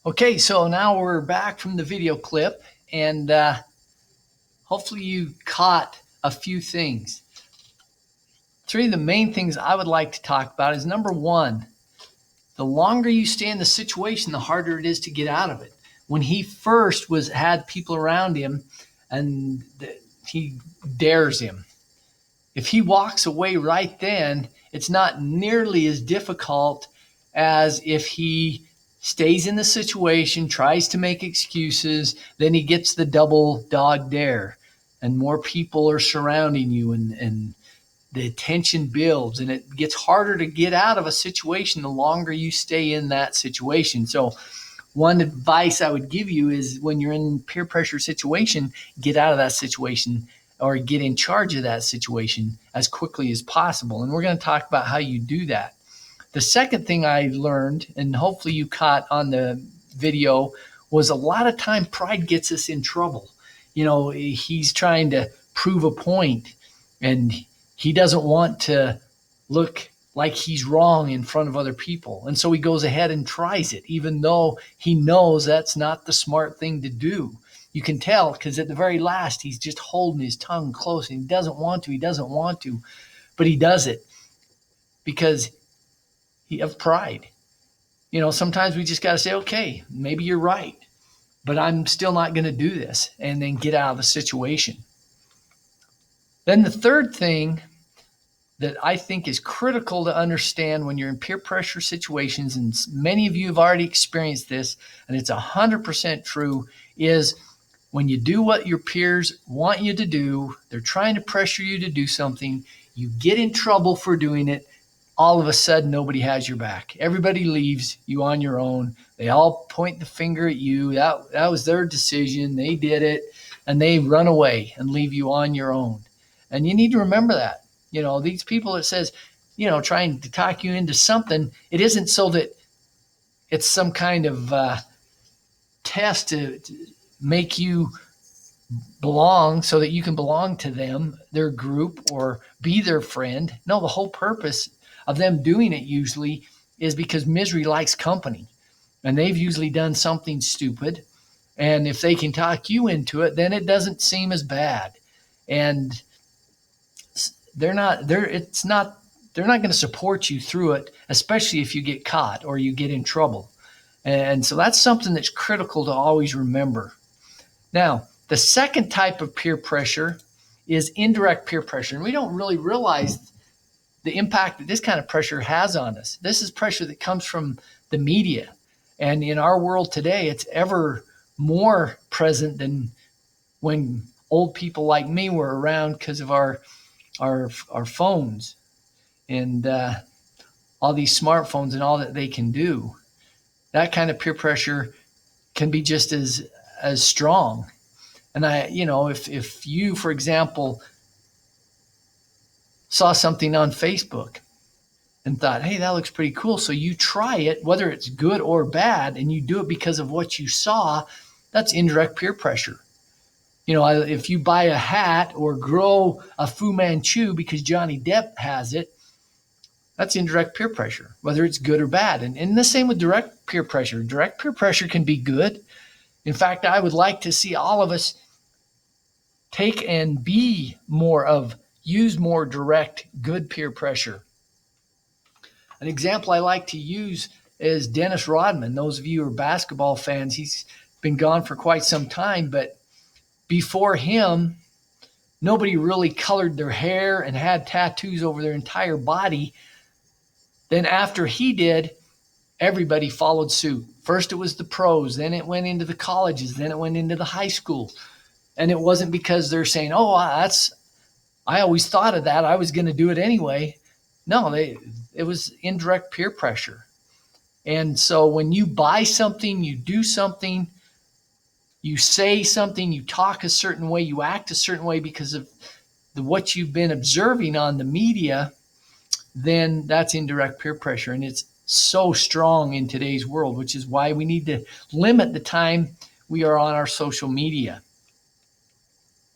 Okay, so now we're back from the video clip, and hopefully you caught a few things. Three of the main things I would like to talk about is number one, the longer you stay in the situation, the harder it is to get out of it. When he first had people around him, and he dares him. If he walks away right then, it's not nearly as difficult as if he stays in the situation, tries to make excuses, then he gets the double dog dare, and more people are surrounding you, and the tension builds, and it gets harder to get out of a situation the longer you stay in that situation. So one advice I would give you is when you're in peer pressure situation, get out of that situation or get in charge of that situation as quickly as possible. And we're going to talk about how you do that. The second thing I learned, and hopefully you caught on the video, was a lot of time pride gets us in trouble. You know, he's trying to prove a point, and he doesn't want to look like he's wrong in front of other people. And so he goes ahead and tries it, even though he knows that's not the smart thing to do. You can tell because at the very last, he's just holding his tongue close, and he doesn't want to, but he does it because of pride. You know, sometimes we just got to say, okay, maybe you're right, but I'm still not going to do this, and then get out of the situation. Then the third thing that I think is critical to understand when you're in peer pressure situations, and many of you have already experienced this, and it's 100% true, is when you do what your peers want you to do, they're trying to pressure you to do something, you get in trouble for doing it, all of a sudden nobody has your back. Everybody leaves you on your own. They all point the finger at you. That was their decision. They did it, and they run away and leave you on your own. And you need to remember that. You know, these people that says, you know, trying to talk you into something, it isn't so that it's some kind of test to make you belong so that you can belong to them, their group, or be their friend. No, the whole purpose of them doing it usually is because misery likes company, and they've usually done something stupid. And if they can talk you into it, then it doesn't seem as bad. And they're not going to support you through it, especially if you get caught or you get in trouble. And so that's something that's critical to always remember. Now, the second type of peer pressure is indirect peer pressure. And we don't really realize the impact that this kind of pressure has on us. This is pressure that comes from the media. And in our world today, it's ever more present than when old people like me were around because of our phones and all these smartphones and all that they can do. That kind of peer pressure can be just as strong. And if you, for example, saw something on Facebook and thought, hey, that looks pretty cool, so you try it, whether it's good or bad, and you do it because of what you saw, that's indirect peer pressure. You know, if you buy a hat or grow a Fu Manchu because Johnny Depp has it, that's indirect peer pressure, whether it's good or bad. And the same with direct peer pressure. Direct peer pressure can be good. In fact, I would like to see all of us take and use more direct, good peer pressure. An example I like to use is Dennis Rodman. Those of you who are basketball fans, he's been gone for quite some time, but before him, nobody really colored their hair and had tattoos over their entire body. Then after he did, everybody followed suit. First it was the pros, then it went into the colleges, then it went into the high school. And it wasn't because they're saying, oh, I always thought of that, I was going to do it anyway. No, it was indirect peer pressure. And so when you buy something, you do something, you say something, you talk a certain way, you act a certain way because of what you've been observing on the media, then that's indirect peer pressure. And it's so strong in today's world, which is why we need to limit the time we are on our social media.